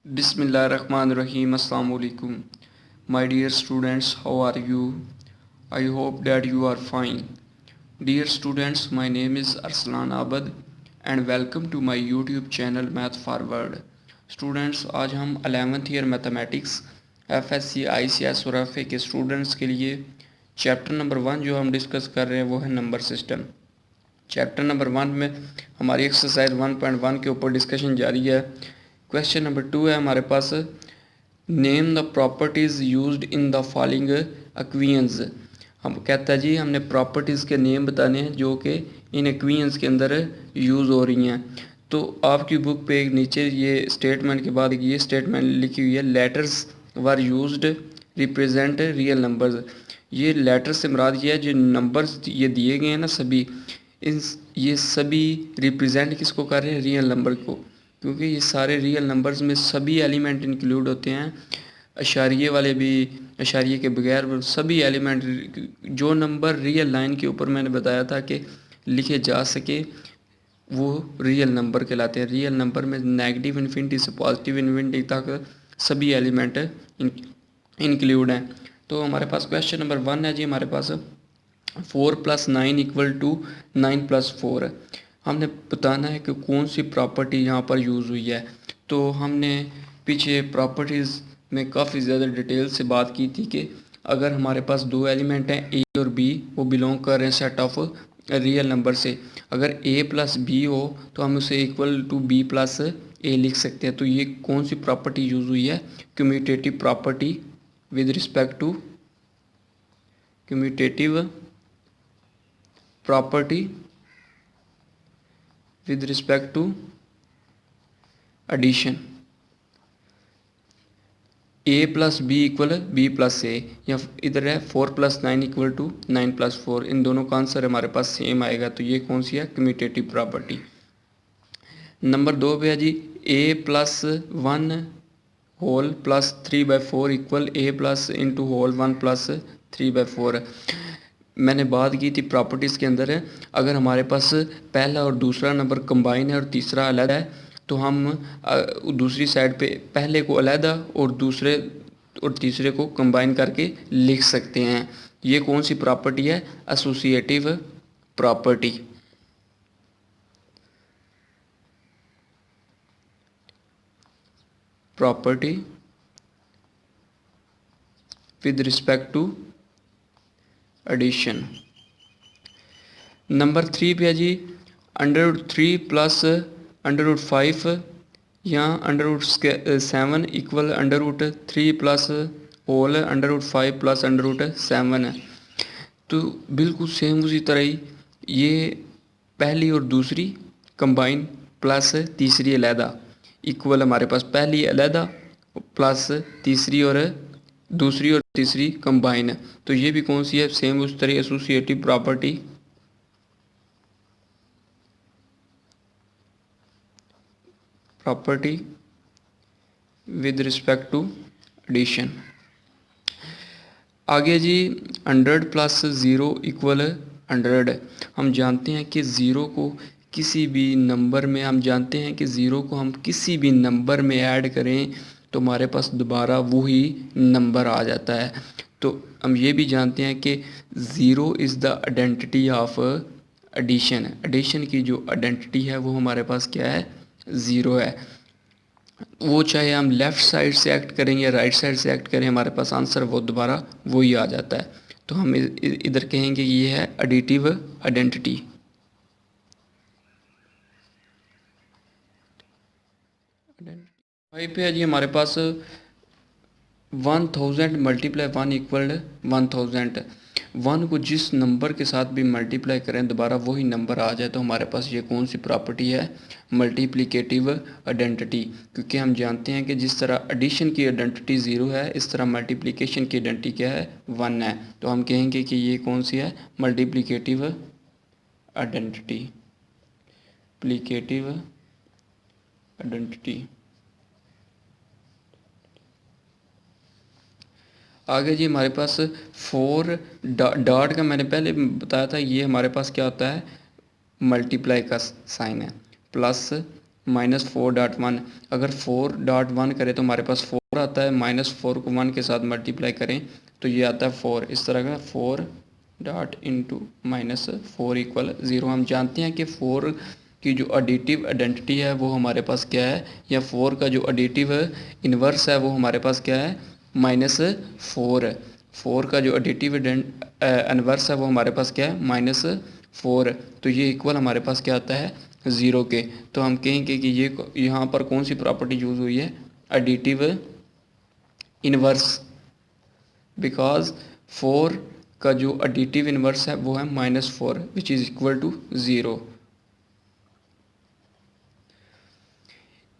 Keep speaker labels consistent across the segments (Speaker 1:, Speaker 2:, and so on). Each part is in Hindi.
Speaker 1: Bismillahirrahmanirrahim. Assalamu alaikum. My dear students, how are you? I hope that you are fine. Dear students, my name is Arslan Abad and welcome to my YouTube channel Math Forward. Students, आज हम 11th year mathematics FSC ICS और FA के स्टूडेंट्स के लिए चैप्टर नंबर 1 जो हम डिस्कस कर रहे हैं वो है नंबर सिस्टम। चैप्टर नंबर 1 में हमारी एक्सरसाइज 1.1 के ऊपर डिस्कशन जारी है। क्वेश्चन नंबर 2 है हमारे पास, name the properties used in the following equations. हम कहता है जी हमने प्रॉपर्टीज़ के नेम बताने हैं जो कि इन एक्वेशंस के अंदर यूज़ हो रही हैं। तो आपकी बुक पे एक नीचे ये स्टेटमेंट के बाद ये स्टेटमेंट लिखी हुई है, letters were used represent real numbers. ये लेटर से मुराद ये है जो नंबर्स ये दिए गए हैं ना सभी, इन ये सभी रिप्रेजेंट किसको कर रहे हैं, रियल नंबर को, क्योंकि ये सारे रियल नंबर्स में सभी एलिमेंट इंक्लूड होते हैं, अशारिये वाले भी, अशारिये के बगैर सभी एलिमेंट। जो नंबर रियल लाइन के ऊपर मैंने बताया था कि लिखे जा सके वो रियल नंबर कहलाते हैं। रियल नंबर में नेगेटिव इन्फिनिटी से पॉजिटिव इन्फिनिटी तक सभी एलिमेंट इंक्लूड हैं। तो हमारे पास क्वेश्चन नंबर 1 है जी हमारे पास 4 + 9 = 9 + 4। हमने बताना है कि कौन सी प्रॉपर्टी यहाँ पर यूज़ हुई है। तो हमने पीछे प्रॉपर्टीज़ में काफ़ी ज़्यादा डिटेल से बात की थी कि अगर हमारे पास दो एलिमेंट हैं ए और बी, वो बिलोंग कर रहे हैं सेट ऑफ रियल नंबर से। अगर a + b हो तो हम उसे इक्वल टू b + a लिख सकते हैं। तो ये कौन सी प्रॉपर्टी यूज़ हुई है, commutative property with respect to commutative property with respect to addition. a + b = b + a, या इधर है 4 + 9 = 9 + 4। इन दोनों का आंसर हमारे पास सेम आएगा। तो ये कौन सी है, कम्यूटेटिव प्रॉपर्टी। नंबर 2 पे है जी a + 1 होल + 3/4 = a + * होल 1 + 3/4। मैंने बात की थी प्रॉपर्टीज़ के अंदर है, अगर हमारे पास पहला और दूसरा नंबर कंबाइन है और तीसरा अलग है तो हम दूसरी साइड पे पहले को अलहदा और दूसरे और तीसरे को कंबाइन करके लिख सकते हैं। ये कौन सी प्रॉपर्टी है, associative property. Property with respect to addition. Number 3 पे है जी √3 + √5 या √7 = √3 + होल √5 + √7 है। तो बिल्कुल सेम उसी तरह ही ये पहली और दूसरी कंबाइन प्लस तीसरी अलहदा इक्वल, हमारे पास पहली अलहदा प्लस तीसरी और दूसरी और तीसरी कंबाइन है। तो ये भी कौन सी है, सेम उस तरह associative property. Property with respect to addition. आगे जी 100 + 0 = 100। हम जानते हैं कि ज़ीरो को किसी भी नंबर में, हम जानते हैं कि ज़ीरो को हम किसी भी नंबर में ऐड करें तो हमारे पास दोबारा वही नंबर आ जाता है। तो हम ये भी जानते हैं कि zero is the identity of addition. Addition की जो आइडेंटिटी है वो हमारे पास क्या है, ज़ीरो है। वो चाहे हम लेफ़्ट साइड से एक्ट करें या राइट साइड से एक्ट करें, हमारे पास आंसर वो दोबारा वही आ जाता है। तो हम इधर कहेंगे ये है एडिटिव आइडेंटिटी। वहीं पे है जी हमारे पास 1000 × 1 = 1000। 1 को जिस नंबर के साथ भी मल्टीप्लाई करें दोबारा वही नंबर आ जाए तो हमारे पास ये कौन सी प्रॉपर्टी है, मल्टीप्लिकेटिव आइडेंटिटी। क्योंकि हम जानते हैं कि जिस तरह एडिशन की आइडेंटिटी 0 है, इस तरह मल्टीप्लिकेशन की आइडेंटिटी क्या है, 1 है। तो हम कहेंगे कि ये कौन सी है, मल्टीप्लिकेटिव आइडेंटिटी। प्लिकेटिव आइडेंटिटी। आगे जी हमारे पास 4 डॉट का मैंने पहले बताया था, ये हमारे पास क्या होता है, मल्टीप्लाई का साइन है, प्लस -4.1। अगर 4.1 करें तो हमारे पास 4 आता है, -4 को 1 के साथ मल्टीप्लाई करें तो ये आता है 4। इस तरह का 4 डॉट इंटू -4 इक्वल 0। हम जानते हैं कि 4 की जो एडिटिव आइडेंटिटी है वो हमारे पास क्या है, या 4 का जो एडिटिव इन्वर्स है वो हमारे पास क्या है, -4 है। 4 का जो एडिटिव इन्वर्स है वो हमारे पास क्या है, -4। तो ये इक्वल हमारे पास क्या आता है, 0 के। तो हम कहेंगे कि ये यहाँ पर कौन सी प्रॉपर्टी यूज़ हुई है, एडिटिव इन्वर्स, बिकॉज 4 का जो एडिटिव इन्वर्स है वो है -4 which is equal to 0।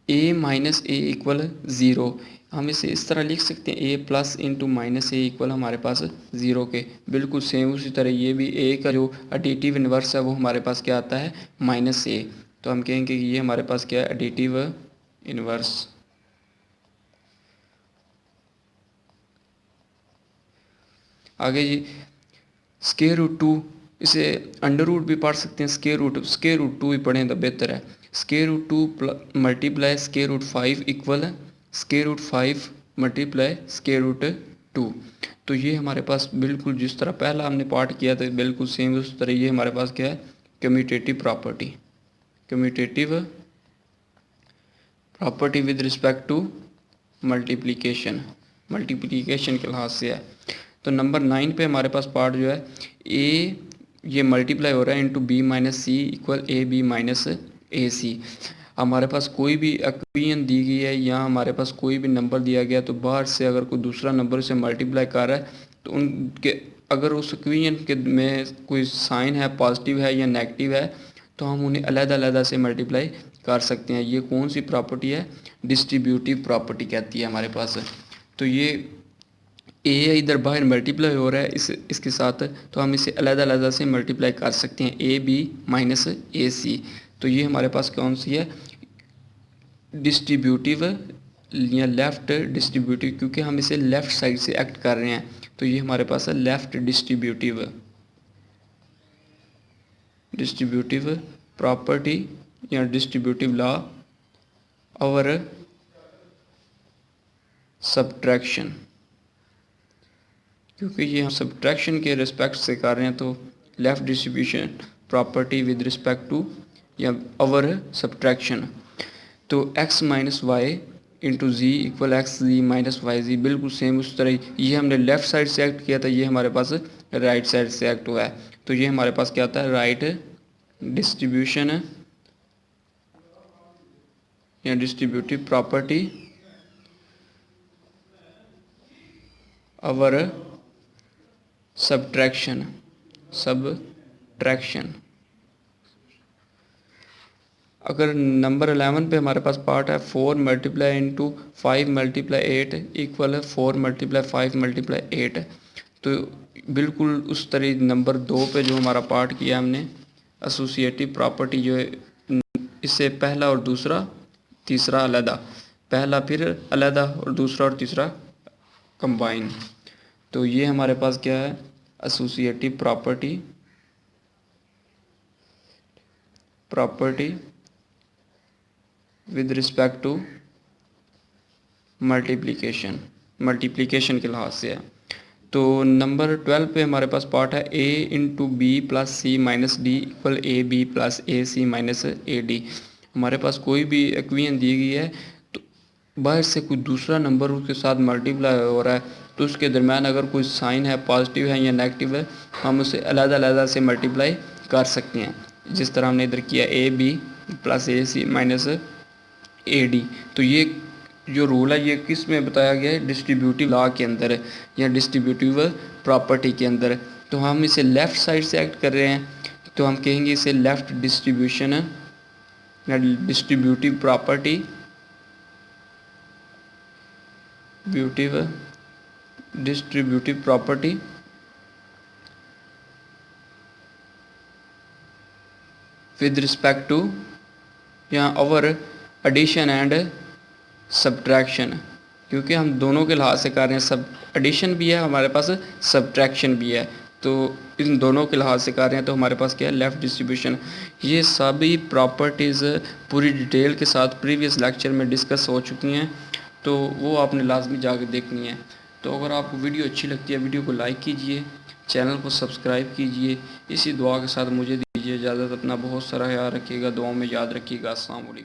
Speaker 1: a minus A equal 0। हम इसे इस तरह लिख सकते हैं a plus into minus A equal हमारे पास 0 के। बिल्कुल सेम उसी तरह ये भी a का जो एडिटिव इन्वर्स है वो हमारे पास क्या आता है, -a। तो हम कहेंगे कि ये हमारे पास क्या है, एडिटिव इन्वर्स। आगे जी स्क्वायर रूट 2, इसे अंडर रूट भी पढ़ सकते हैं, स्क्वायर रूट 2 ही पढ़ें तो बेहतर है। Square root 2 multiply square root 5 equal square root 5 multiply square root 2। तो ये हमारे पास बिल्कुल जिस तरह पहला हमने पार्ट किया था बिल्कुल सेम उस तरह ये हमारे पास क्या है, commutative property. Commutative property with respect to multiplication, multiplication के लिहाज से है। तो नंबर 9 पे हमारे पास पार्ट जो है ए, ये मल्टीप्लाई हो रहा है into B minus C equal A B minus A C. हमारे पास कोई भी इक्वेशन दी गई है या हमारे पास कोई भी नंबर दिया गया तो बाहर से अगर कोई दूसरा नंबर से मल्टीप्लाई कर रहा है तो उनके अगर उस इक्वेशन के में कोई साइन है, पॉजिटिव है या नेगेटिव है, तो हम उन्हें अलग-अलग से मल्टीप्लाई कर सकते हैं। ये कौन सी प्रॉपर्टी है, डिस्ट्रीब्यूटिव प्रॉपर्टी कहती है हमारे पास। तो ये ए इधर बाहर मल्टीप्लाई हो रहा है इसके साथ, तो हम इसे अलग-अलग से मल्टीप्लाई कर सकते हैं, ए बी माइनस ए सी। तो ये हमारे पास कौन सी है, डिस्ट्रीब्यूटिव या लेफ़्ट डिस्ट्रीब्यूटिव, क्योंकि हम इसे लेफ़्ट साइड से एक्ट कर रहे हैं। तो ये हमारे पास है लेफ़्ट डिस्ट्रीब्यूटिव प्रॉपर्टी या डिस्ट्रीब्यूटिव लॉ और सब्ट्रैक्शन। क्योंकि ये हम सब्ट्रैक्शन के रिस्पेक्ट से कर रहे हैं तो left distribution property with respect to या ओवर सब्ट्रैक्शन। तो x minus Y into z equal X z minus Y z, बिल्कुल सेम उस तरह ये हमने लेफ़्ट साइड से एक्ट किया था, ये हमारे पास राइट साइड से एक्ट हुआ है। तो ये हमारे पास क्या आता है, राइट डिस्ट्रीब्यूशन या डिस्ट्रीब्यूटिव प्रॉपर्टी ओवर सब्ट्रैक्शन। अगर नंबर 11 पे हमारे पास पार्ट है 4 multiply into 5 multiply 8 equal 4 multiply 5 multiply 8। तो बिल्कुल उस तरह नंबर 2 पे जो हमारा पार्ट किया हमने एसोसिएटिव प्रॉपर्टी जो है, इससे पहला और दूसरा तीसरा अलग, पहला फिर अलग और दूसरा और तीसरा कंबाइन। तो ये हमारे पास क्या है, associative property with respect to multiplication के लिहाज से है। तो नंबर 12 पे हमारे पास पार्ट है a into B plus C minus D equal A B plus A C minus A D. हमारे पास कोई भी इक्वेशन दी गई है तो बाहर से कोई दूसरा नंबर उसके साथ मल्टीप्लाई हो रहा है तो उसके दरम्यान अगर कोई साइन है, पॉजिटिव है या नेगेटिव है, हम उसे अलग-अलग से मल्टीप्लाई कर सकते हैं। जिस तरह हमने इधर किया A B plus A C minus A D. तो ये जो रूल है ये किस में बताया गया है, डिस्ट्रीब्यूटिव लॉ के अंदर या डिस्ट्रीब्यूटिव प्रॉपर्टी के अंदर। तो हम इसे लेफ़्ट साइड से एक्ट कर रहे हैं तो हम कहेंगे इसे लेफ़्ट डिस्ट्रीब्यूशन या distributive property with respect to या ओवर एडिशन एंड सब्ट्रैक्शन, क्योंकि हम दोनों के लिहाज से कर रहे हैं, सब एडिशन भी है हमारे पास, सब्ट्रैक्शन भी है। तो इन दोनों के लिहाज से कर रहे हैं तो हमारे पास क्या है, लेफ़्ट डिस्ट्रीब्यूशन। ये सभी प्रॉपर्टीज़ पूरी डिटेल के साथ प्रीवियस लेक्चर में डिस्कस हो चुकी हैं, तो वो आपने लाजमी जाकर देखनी है। तो अगर आपको वीडियो अच्छी लगती है, वीडियो को लाइक कीजिए, चैनल को सब्सक्राइब कीजिए। इसी दुआ के साथ मुझे दीजिए इजाज़त। अपना बहुत सारा ख्याल रखिएगा, दुआओं में याद रखिएगा। अस्सलाम वालेकुम।